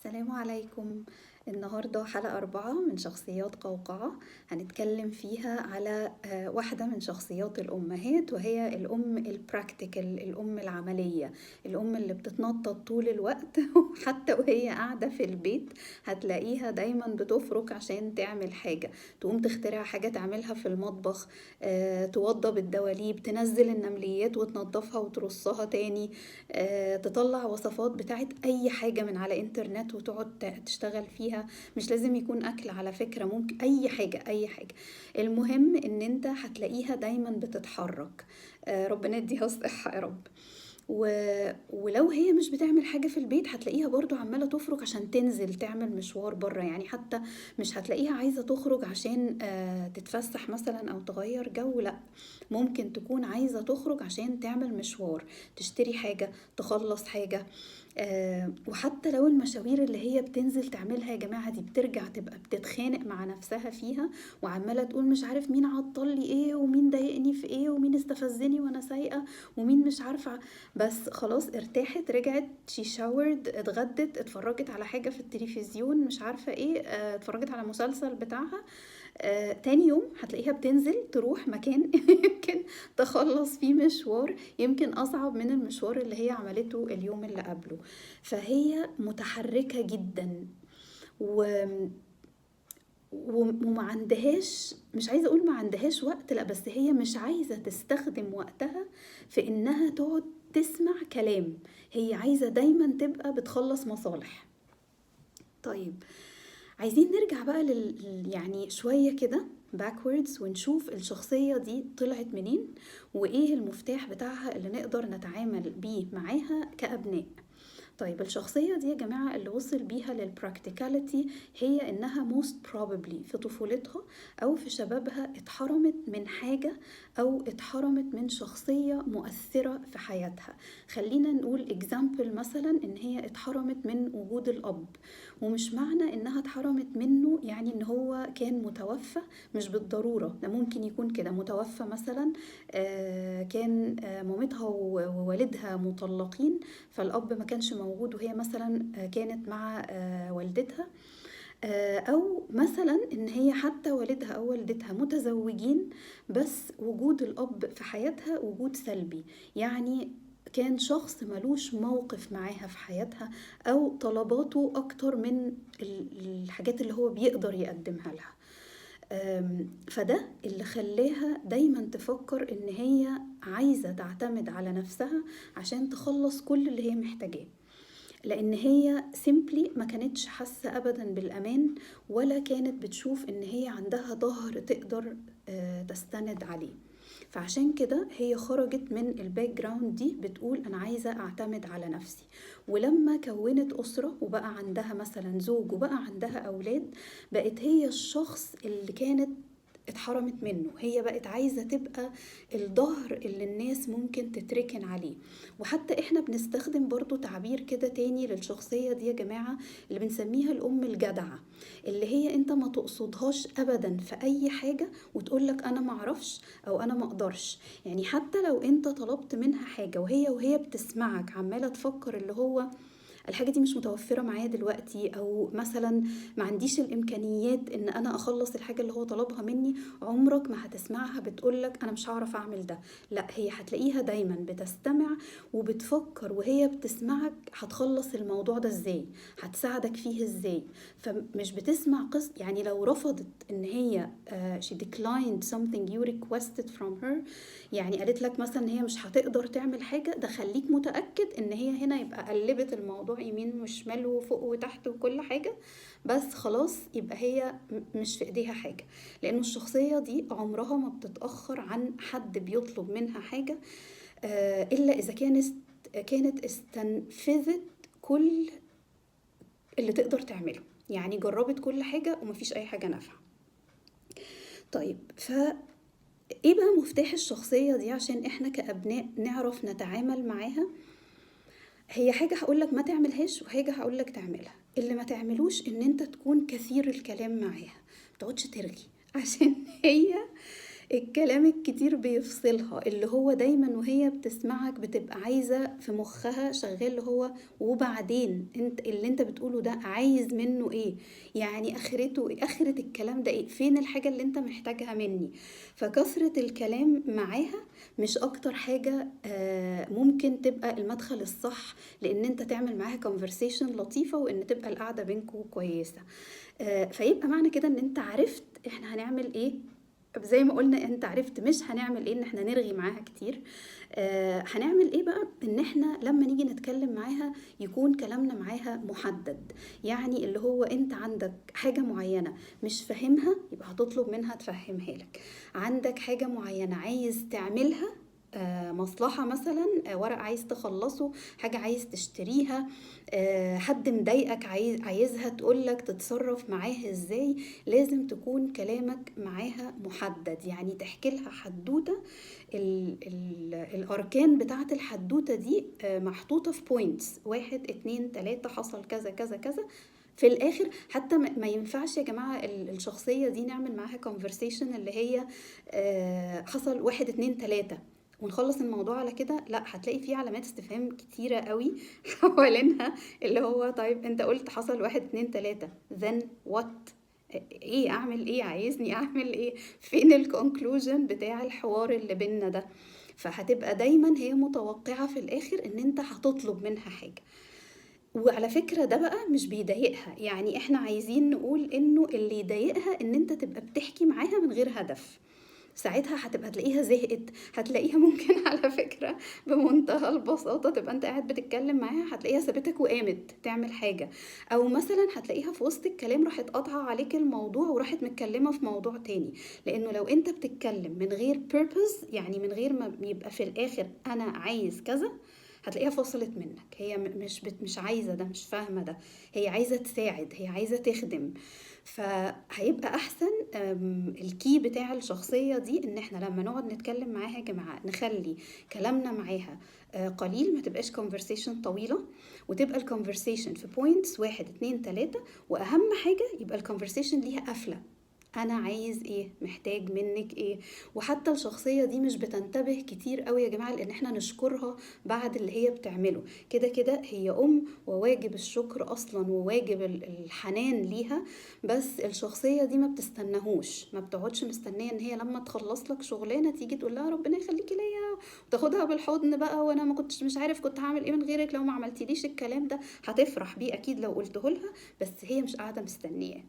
السلام عليكم. النهاردة حلقة 4 من شخصيات قوقعة. هنتكلم فيها على واحدة من شخصيات الأمهات، وهي الأم البراكتيكال، الأم العملية، الأم اللي بتتنطط طول الوقت وحتى وهي قاعدة في البيت هتلاقيها دايما بتفرك عشان تعمل حاجة، تقوم تخترع حاجة تعملها في المطبخ، توضب الدواليب، تنزل النمليات وتنظفها وترصها تاني، تطلع وصفات بتاعت أي حاجة من على إنترنت وتقعد تشتغل فيها. مش لازم يكون أكل على فكرة، ممكن أي حاجة أي حاجة. المهم إن أنت هتلاقيها دايما بتتحرك. ربنا يديها الصحة يا رب. ولو هي مش بتعمل حاجة في البيت هتلاقيها برضو عمالة تفرك عشان تنزل تعمل مشوار برا، يعني حتى مش هتلاقيها عايزة تخرج عشان تتفسح مثلا أو تغير جو، لأ، ممكن تكون عايزة تخرج عشان تعمل مشوار، تشتري حاجة، تخلص حاجة. وحتى لو المشاوير اللي هي بتنزل تعملها يا جماعة دي بترجع تبقى بتتخانق مع نفسها فيها، وعمالة تقول مش عارف مين عطل لي ايه، ومين ضايقني في ايه، ومين استفزني وانا سايقة، ومين مش عارفة. بس خلاص ارتاحت، رجعت شي شاورد، اتغدت، اتفرجت على حاجة في التلفزيون، مش عارفة ايه، اتفرجت على مسلسل بتاعها. تاني يوم هتلاقيها بتنزل تروح مكان يمكن تخلص فيه مشوار يمكن أصعب من المشوار اللي هي عملته اليوم اللي قبله. فهي متحركة جدا و... وما عندهاش، مش عايزة أقول ما عندهاش وقت، لا، بس هي مش عايزة تستخدم وقتها في إنها تقعد تسمع كلام، هي عايزة دايما تبقى بتخلص مصالح. طيب، عايزين نرجع بقى يعني شوية كده backwards ونشوف الشخصية دي طلعت منين، وإيه المفتاح بتاعها اللي نقدر نتعامل بيه معاها كأبناء. طيب، الشخصية دي يا جماعة اللي وصل بيها للبراكتيكاليتي هي إنها most probably في طفولتها أو في شبابها اتحرمت من حاجة، أو اتحرمت من شخصية مؤثرة في حياتها. خلينا نقول example مثلا إن هي اتحرمت من وجود الأب، ومش معنى إنها اتحرمت منه يعني إن هو كان متوفى، مش بالضرورة، ده ممكن يكون كده متوفى مثلا، كان مامتها ووالدها مطلقين، فالأب ما كانش موجود وهي مثلا كانت مع والدتها، أو مثلا إن هي حتى والدها أو والدتها متزوجين، بس وجود الأب في حياتها وجود سلبي، يعني كان شخص ملوش موقف معاها في حياتها، أو طلباته أكتر من الحاجات اللي هو بيقدر يقدمها لها. فده اللي خلاها دايما تفكر إن هي عايزة تعتمد على نفسها عشان تخلص كل اللي هي محتاجاه، لأن هي simply ما كانتش حاسة أبدا بالأمان، ولا كانت بتشوف إن هي عندها ظهر تقدر تستند عليه. فعشان كده هي خرجت من الباك جراوند دي بتقول أنا عايزة أعتمد على نفسي. ولما كونت أسرة وبقى عندها مثلا زوج وبقى عندها أولاد، بقت هي الشخص اللي كانت اتحرمت منه، هي بقت عايزة تبقى الظهر اللي الناس ممكن تتركن عليه. وحتى احنا بنستخدم برضو تعبير كده تاني للشخصية دي يا جماعة، اللي بنسميها الأم الجدعة، اللي هي انت ما تقصدهاش أبدا في أي حاجة وتقولك أنا معرفش أو أنا مقدرش. يعني حتى لو انت طلبت منها حاجة وهي بتسمعك عمالة تفكر اللي هو الحاجة دي مش متوفرة معايا دلوقتي، او مثلا ما عنديش الامكانيات ان انا اخلص الحاجة اللي هو طلبها مني، عمرك ما هتسمعها بتقولك انا مش هعرف اعمل ده. لا، هي هتلاقيها دايما بتستمع وبتفكر وهي بتسمعك هتخلص الموضوع ده ازاي، هتساعدك فيه ازاي. فمش بتسمع قصة، يعني لو رفضت ان هي she declined something you requested from her، يعني قالت لك مثلا ان هي مش هتقدر تعمل حاجة، ده خليك متأكد ان هي هنا يبقى قلبت الموضوع يمين وشمال وفوق وتحت وكل حاجة، بس خلاص يبقى هي مش في ايديها حاجة. لانه الشخصية دي عمرها ما بتتأخر عن حد بيطلب منها حاجة، الا اذا كانت استنفذت كل اللي تقدر تعمله، يعني جربت كل حاجة ومفيش اي حاجة نافعة. طيب، ايه بقى مفتاح الشخصية دي عشان احنا كأبناء نعرف نتعامل معاها؟ هي حاجة هقولك ما تعملهاش، وحاجة هقولك تعملها. اللي ما تعملوش ان انت تكون كثير الكلام معاها، متقعدش ترغي عشان هي الكلام الكتير بيفصلها، اللي هو دايمًا وهي بتسمعك بتبقى عايزة في مخها شغال اللي هو وبعدين اللي أنت بتقوله ده عايز منه إيه؟ يعني آخرته إيه؟ آخرة الكلام ده إيه؟ فين الحاجة اللي أنت محتاجها مني؟ فكثرة الكلام معاها مش أكتر حاجة ممكن تبقى المدخل الصح لإن أنت تعمل معاها conversation لطيفة وإن تبقى القعدة بينكم كويسة. فيبقى معنى كده إن أنت عرفت إحنا هنعمل إيه، زي ما قُلنا أنت عرفت مش هنعمل إيه، إن إحنا نرغي معاها كتير. هنعمل إيه بقى، إن إحنا لمّا نيجي نتكلم معاها يكون كلامنا معاها مُحدد، يعني اللي هو أنت عندك حاجة معيّنة مش فاهمها يبقى هتطلب منها تفهمها لك، عندك حاجة معيّنة عايز تعملها مصلحة مثلًا، ورق عايز تخلّصه، حاجة عايز تشتريها، حد مضايقك عايزها تقول لك تتصرّف معاه إزاي، لازم تكون كلامك معاها مُحدد، يعني تحكي لها حدوتة الأركان بتاعة الحدوتة دي محطوطة في points 1، 2، 3 حصل كذا، كذا، كذا، في الآخر حتى ما ينفعش يا جماعة الشخصية دي نعمل معاها conversation اللي هي حصل 1، 2، 3 ونخلّص الموضوع على كده، لأ هتلاقي في علامات استفهام كتيرة أوي حوالينها، اللي هو طيب أنت قُلت حصل 1، 2، 3 then what؟ إيه أعمل إيه، عايزني أعمل إيه، فين الconclusion بتاع الحوار اللي بيننا ده؟ فهتبقى دايمًا هي متوقعة في الآخر إن أنت هتطلب منها حاجة. وعلى فكرة ده بقى مش بيضايقها، يعني إحنا عايزين نقول إنه اللي يضايقها إن أنت تبقى بتحكي معاها من غير هدف، ساعتها هتبقى تلاقيها زهقت، هتلاقيها ممكن على فكرة بمنتهى البساطة تبقى أنت قاعد بتتكلم معاها هتلاقيها سابتك وقامت تعمل حاجة، أو مثلًا هتلاقيها في وسط الكلام راحت قاطعة عليك الموضوع وراحت متكلمة في موضوع تاني، لإنه لو أنت بتتكلم من غير purpose يعني من غير ما يبقى في الآخر أنا عايز كذا، هتلاقيها فصلت منك، هي مش عايزة ده، مش فاهمة ده، هي عايزة تساعد، هي عايزة تخدم. فهيبقى أحسن الkey بتاع الشخصية دي إن إحنا لمّا نقعد نتكلم معاها يا جماعة نخلّي كلامنا معاها قليل، ما تبقاش conversation طويلة، وتبقى الconversation في points 1، 2، 3 وأهم حاجة يبقى الconversation ليها قفلة. أنا عايز إيه، محتاج منِّك إيه، وحتى الشخصية دي مش بتنتبه كتير أوي يا جماعة لإن إحنا نشكرها بعد اللي هي بتعمله، كده هي وواجب الشكر أصلًا وواجب الحنان ليها، بس الشخصية دي ما بتستناهوش، ما بتقعدش مستنية إن هي لمّا تخلّص لك شغلانة تيجي تقول لها ربنا يخليكِ ليّا، وتاخدها بالحضن بقى وأنا ما كنتش مش عارف كنت هاعمل إيه من غيرِك لو ما عملتيليش الكلام ده، هتفرح بيه أكيد لو قُلته لها، بس هي مش قاعدة مستنياه.